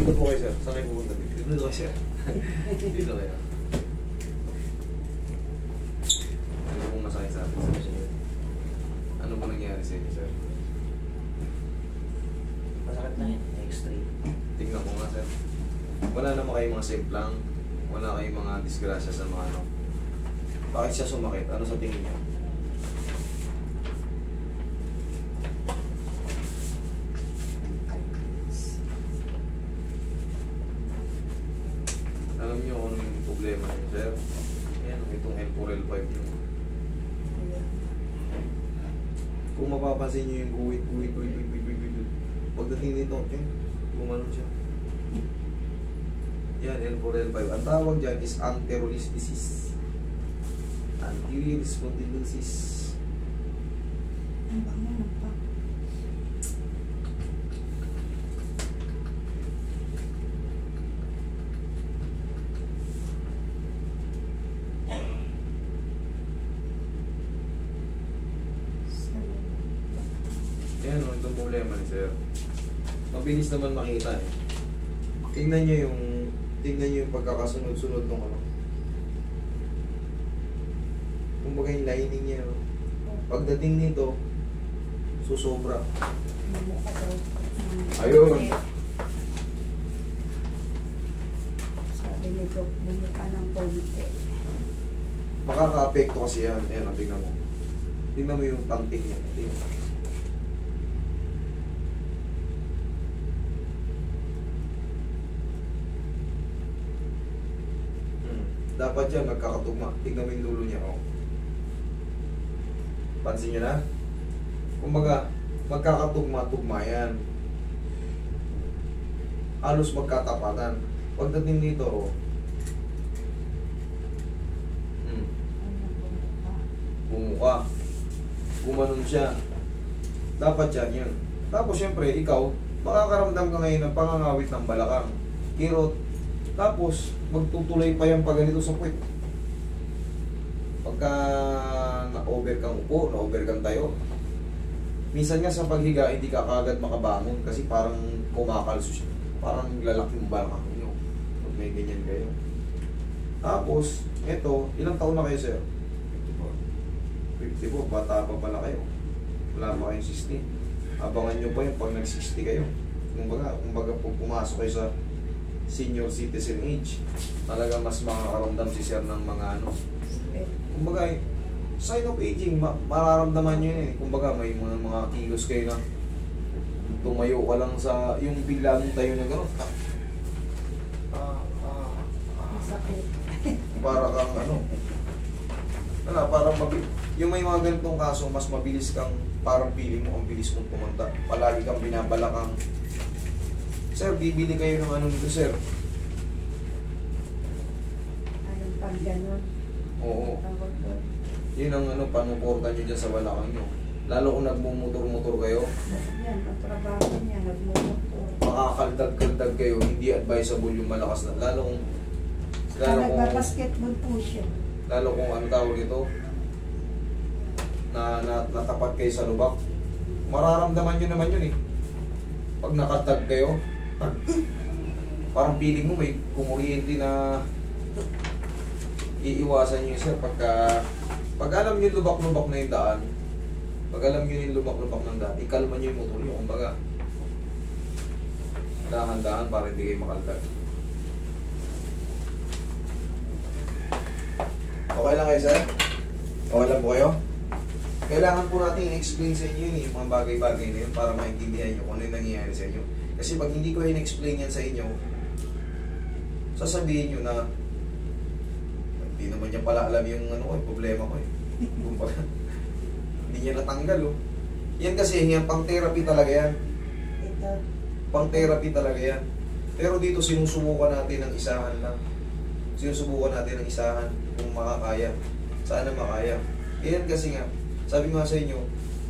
Dito po kayo, sir. Saan kayo pupunta? Dito kayo, sir. Dito kayo. Ano pong masakit sa atin, sir? Ano po nangyari sa inyo, sir? Masakit na yun. Extreme. Tignan mo nga, sir. Wala naman kayong mga simplang. Wala kayong mga disgrasya sa mga ano. Bakit siya sumakit? Ano sa tingin niya? Alam niyo kung ano yung problema niyo, sir? Ayan, itong L4L5 niyo. Kung mapapansin niyo yung guwit. Pagdating dito, gumanon siya. Yan, L4L5. Ang tawag dyan is anterolisthesis. Anterior spondylosis. Ang bango na pa. Yan, itong problema ni sir. Mabilis naman makita eh. Tingnan nyo yung pagkakasunod-sunod ng ano. Kumbaga yung lining niya. No? Pagdating nito, susobra. Ayun. Sabi nito, bumika ng konti. Makaka-apekto kasi yan. Ayan, tingnan mo. Tingnan mo yung panting niya. Tingnan mo. Dapat yan, magkakatugma. Tingnan mo yung dulo niya, oh. Pansin niyo na? Kumbaga, magkakatugma-tugma yan. Halos magkatapatan. Pagdating dito, oh. Bumuka. Gumanon siya. Dapat yan, yun. Tapos, syempre, ikaw, makakaramdam ka ngayon ng pangangawit ng balakang. Kirot. Tapos, magtutuloy pa yan pag ganito sa puwet. Pagka na-over kang upo, na-over kang tayo. Minsan nga sa paghiga, hindi ka kagad makabangon kasi parang kumakalso siya. Parang lalaki yung balakang nyo. Pag may ganyan kayo. Tapos, eto, ilang taon na kayo, sir? 54. 54, bata pa pala kayo. Wala pa kayong 60. Abangan nyo pa yun pag nag-60 kayo. Kumbaga pag pumasok kayo sa senior citizen age, talaga mas makakaramdam si sir ng mga ano. Kumbaga, sign of aging, mararamdaman nyo yun eh. Kumbaga, may mga kilos kayo na tumayo ka lang sa, yung bigla mong tayo na gano'n. Masakit. Para kang ano. Parang yung may mga ganitong kaso, mas mabilis kang, parang feeling mo, ang bilis mong pumunta. Palagi kang binabalakang. Sir, bibili kayo ng ano nito, sir? Anong pag gano'n? Oo. Tawag doon. Yun ang ano, panuportan nyo dyan sa balakang nyo. Lalo kung nagmumotor-motor kayo, Yan, ang trabaho niya, nagmumotor. makakaldag-kaldag kayo, hindi advisable yung malakas na. Lalo kung Nagbabasketball po siya. lalo kung ano tawag ito, na natapat kayo sa lubak, mararamdaman nyo naman yun eh. Pag nakatag kayo, parang feeling mo may kumuryente na iiwasan nyo sir pag alam nyo lubak-lubak na yung daan, pag alam nyo yung lubak-lubak ng daan, ikalma nyo yung motor nyo, kumbaga dahan-dahan para hindi kayo makaldag. Okay lang kayo sir? Okay lang po kayo? Kailangan po natin i-explain sa inyo yung mga bagay-bagay na yun para maintindihan nyo kung ano yung nangyayari sa inyo. Kasi pag hindi ko in-explain yan sa inyo, sasabihin nyo na hindi naman niya pala alam yung ano ko, yung problema ko eh. Hindi niya natanggal oh. Yan kasi, yan, pang-therapy talaga yan. Ito. Pang-therapy talaga yan. Pero dito sinusubukan natin ng isahan lang. Sinusubukan natin ng isahan kung makakaya. Sana makaya. Yan kasi nga, sabi nga sa inyo,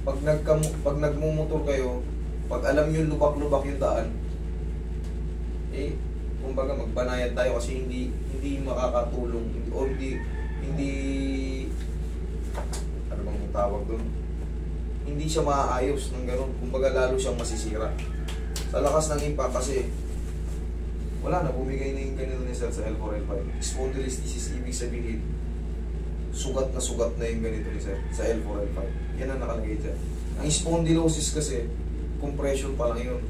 pag nagmumotor kayo, pag alam nyo lubak-lubak yung daan, eh, kumbaga magbanayad tayo kasi hindi makakatulong, o hindi, ano bang tawag doon? Hindi siya maaayos ng gano'n, kumbaga lalo siyang masisira. Sa lakas ng impact kasi, Wala na, bumigay na yung ganito ni sir sa L4, L5. Spondylolisthesis, ibig sabihin, sugat na yung ganito ni sir sa L4, L5. Yan ang nakalagay dyan. Ang spondylosis kasi, compression pa lang yun.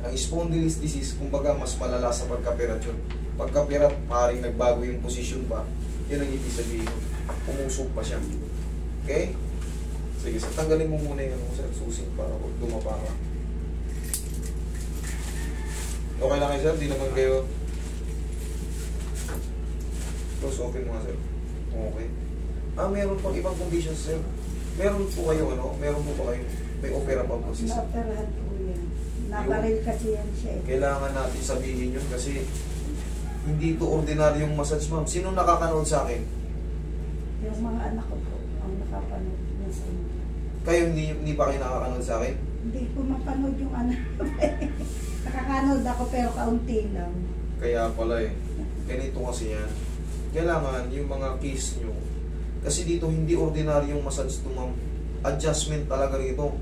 Ang spondylolisthesis, kumbaga mas malala sa pagkapirat yun. Pagkapirat, maaaring nagbago yung posisyon pa. Yan ang ibig sabihin. Pumusok pa siya. Okay? Sige, sir, tanggalin mo muna yung sir, susing para dumapa ka. Okay lang kayo sir, di naman kayo. Close open mo nga sir. Okay. Meron pang ibang conditions sir. Meron po kayo meron po ba kayo, may opera pa po si sir. Naoperahan po yan. Nabaril kasi yan siya. Kailangan natin sabihin yun kasi hindi ito ordinaryong massage ma'am. Sino nakakanood sa akin? Yung mga anak ko po, ang nakapanood na sa inyo. Kayo hindi pa kayo nakakanood sa akin? Hindi ko mapanood yung anak ko. Nakakanood ako pero kaunti lang. Kaya pala ganito kasi yan. Kailangan yung mga case nyo, kasi dito hindi ordinaryong massage ito ma'am. Adjustment talaga rito.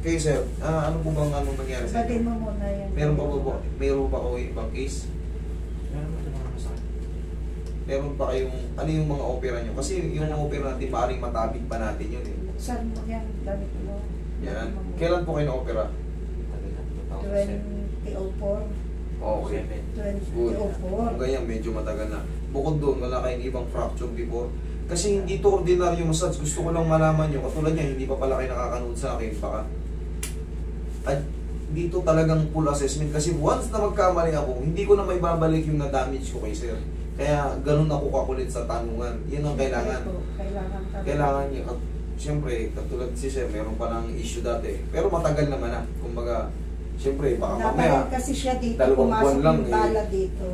Kayo sir, ano po bang nangyari sa Sabihin inyo? mo muna yan. Meron pa o ibang case? Meron ba ito mga masakit? Meron pa kayong, ano yung mga opera nyo? Kasi yung mga opera natin, maaaring matabig pa natin yun eh. Saan mo yan? Damit mo. Yan. Kailan po kayo na-opera? Tagal na, 2004. Okay. 2004. Kung ganyan, medyo matagal na. Bukod doon, wala kayong ibang fracture before. Kasi hindi to ordinaryo massage. Gusto ko lang malaman nyo. Katulad niya, hindi pa pala kayo nakakanood sa akin. Baka. At dito talagang full assessment. Kasi once na magkamali ako, hindi ko na may babalik yung na-damage ko kay sir. Kaya ganun ako kakulit sa tanungan. Yun ang kailangan. Kailangan niya. At siyempre, katulad si sir, meron pa ng issue dati. Pero matagal naman na. Kumbaga, siyempre, baka mamaya. Kasi siya dito, 2 buwan pumasok lang yung bala dito.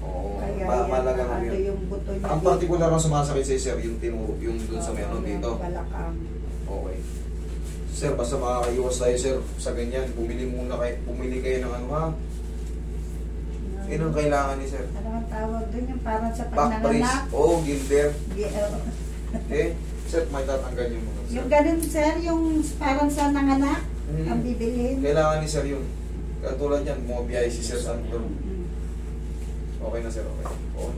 Oo. Kaya Malaga yan, naman yun. yung buto niya Ang particular na sumasakit sa sir, yung tinuro, yung dun sa meron dito. Balakang. Okay. Sir, basta makakaiwas tayo sir sa ganyan. Bumili kayo ng ano ha. Yun ang kailangan ni sir. Ano ang tawag doon? Yung parang sa Back brace. pananganak. Oo, Gilder. Yeah. Okay? Sir, may tatanggal yung mga sir. Yung ganun sir, yung parang sa nanganak, Mm. ang bibilhin. Kailangan ni sir yun. Katulad yan, mga biyahe si sir Sandro. Mm. Okay na sir, okay. Okay.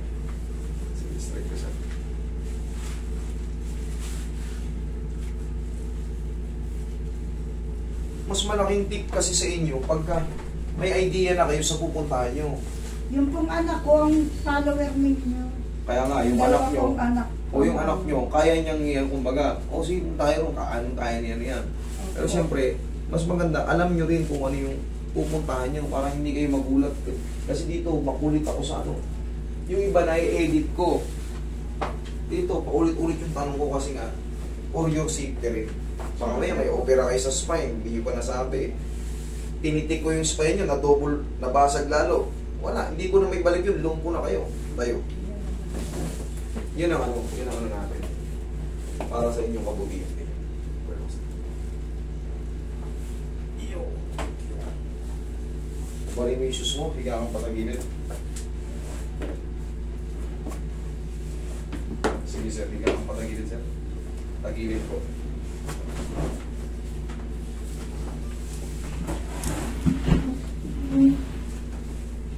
Sige, straight ko sir. Mas malaking tip kasi sa inyo pagka may idea na kayo sa pupuntahan nyo. Yung pong anak ko, ang follower ninyo. Kaya nga, yung anak Dalawa nyo, kong anak. o yung anak nyo, kaya niyang yan, kumbaga, sige tayo ron, kaanong kaya niyan yan. Pero siyempre, mas maganda, alam nyo rin kung ano yung pupuntahan nyo para hindi kayo magulat. Kasi dito, makulit ako sa ano. Yung iba na i-edit ko. Dito, paulit-ulit yung tanong ko kasi nga, for your safety rin. Baka may opera kayo sa spine, hindi nyo pa nasabi. Tinitik ko yung spine nyo, na-double, nabasag lalo. Wala, hindi ko na may balik yun, lumpo na kayo. Tayo. Yun ang ano natin. Para sa inyong kabutihan. Iyo. Bali mo yung shoes mo, higa kang patagilid. Sige sir, higa kang patagilid sir. Tagilid po.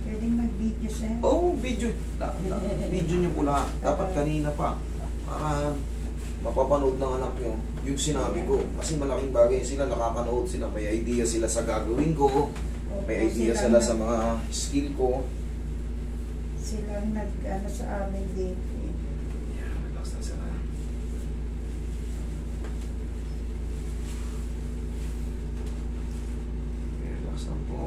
Pwedeng mag-video sir. Oh, video. Video nyo po lahat. Dapat kanina pa. Para mapapanood ng anak nyo yung sinabi ko. Kasi malaking bagay sila, nakakanood sila. May idea sila sa gagawin ko. May idea sila sa mga skill ko. Silang nag-ano sa amin dito. Yeah, relax na sila. Relax lang po.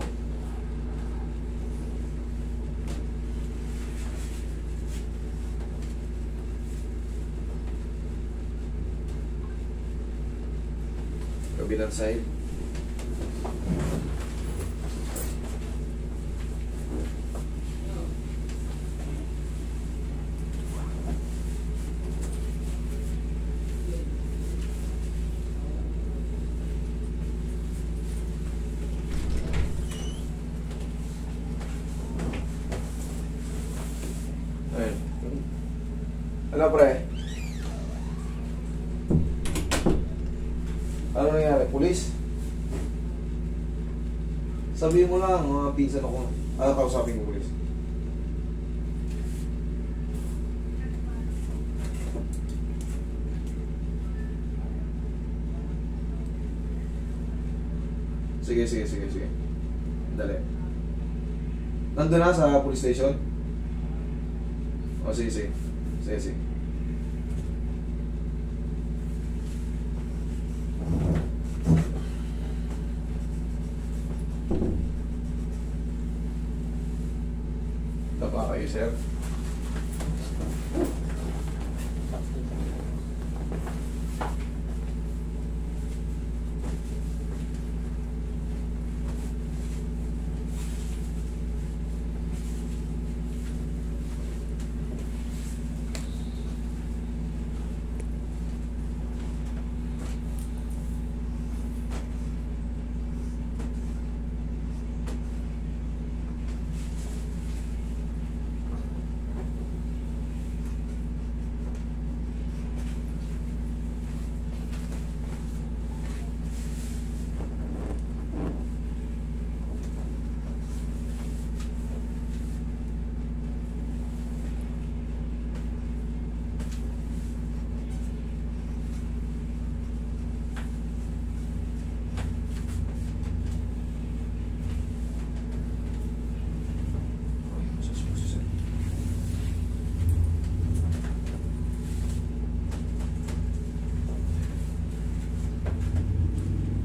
Kabilang side. Ayun. Ano pre? Ano nangyari? Pulis? Sabihin mo lang, mga pinsan ako. Kausapin ko please. Sige. Dali. Nandun na sa police station? O, sige. Tapa kayo, sir.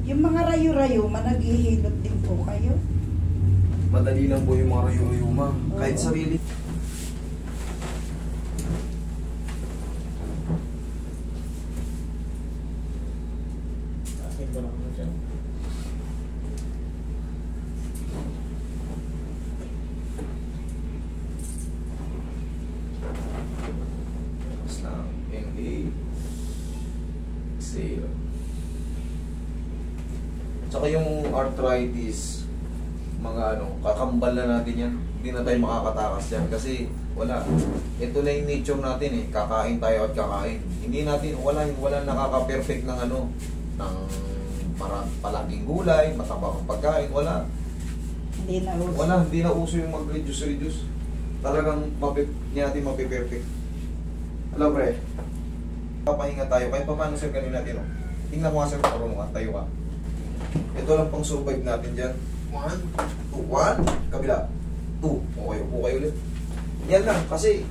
Yung mga rayo-rayo, naghihilot din po kayo. Madali lang po yung mga rayo-rayuma. Kahit Oo. sarili. Akin ko lang mo siya. Tapos lang. Inhale. Exhale. Tsaka yung arthritis, mga kakambal na natin yan. Hindi na tayo makakatakas yan kasi wala. Ito na yung nature natin eh. Kakain tayo at kakain. Hindi natin, wala nakaka-perfect ng ng palaging gulay, matabang pagkain, wala. Hindi na uso. Hindi na uso yung mag-reduce. Talagang hindi natin mapiperfect. Alam pre, papahinga tayo. Kahit pa paano sir kanina natin. Tingnan mo nga sir, marunong ka, tayo ka. Ito lang pang survive natin dyan. 1, 2, 1, kabila. 2, okay, upo kayo ulit. Yan lang, kasi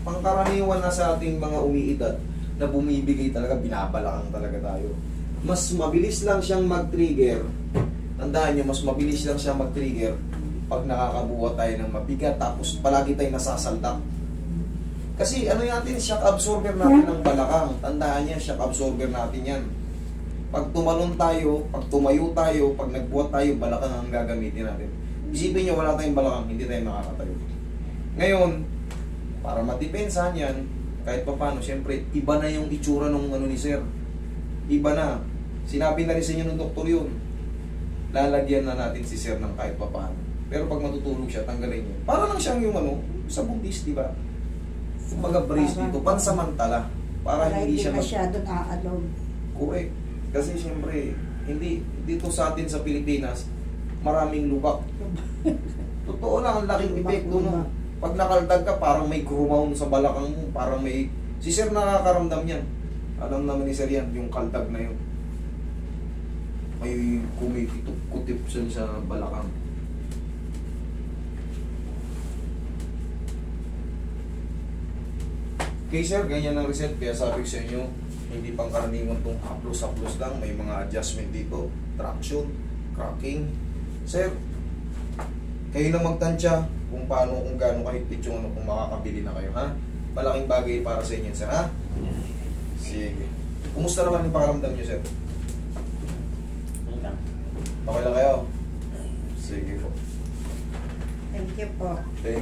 pangkaraniwan na sa ating mga umiidad na bumibigay talaga, binabalakang talaga tayo. Mas mabilis lang siyang mag-trigger. Tandaan nyo, mas mabilis lang siyang mag-trigger pag nakakabuhat tayo ng mabigat tapos palagi tayong nasasaldak. Kasi ano natin, shock absorber natin ng balakang. Tandaan niya, shock absorber natin yan. Pag tumalon tayo, pag tumayo tayo, pag nagbuhat tayo, balakang ang gagamitin natin. Isipin nyo, wala tayong balakang, hindi tayo makakatayo. Ngayon, para matipensahan yan, kahit pa paano, siyempre, iba na yung itsura ng ni sir. Iba na. Sinabi na rin sa inyo ng doktor yun. Lalagyan na natin si sir ng kahit pa paano. Pero pag matutulog siya, tanggalin niyo. Para lang siyang yung sa buntis, di ba? Kumbaga brace dito, pansamantala. Para hindi siya masyadong aalog. Correct. Kasi siyempre, hindi dito sa atin sa Pilipinas, maraming lubak. Totoo lang, ang laking epekto no. Pag nakaldag ka, parang may grumaw sa balakang mo, parang may... Si sir nakakaramdam yan. Alam naman ni sir yan, yung kaldag na yun. May kumikitip-kutip sa balakang. Okay sir, ganyan ang result. Kaya sabi ko sa inyo, hindi pang karaniwan itong haplos-haplos lang. May mga adjustment dito, traction, cracking. Sir, kayo na magtansya kung paano, kung gaano kahigpit yung kung makakabili na kayo, ha? Malaking bagay para sa inyo, sir, ha? Sige. Kumusta naman yung pakaramdam nyo, sir? Okay lang kayo? Sige po. Thank you po. Thank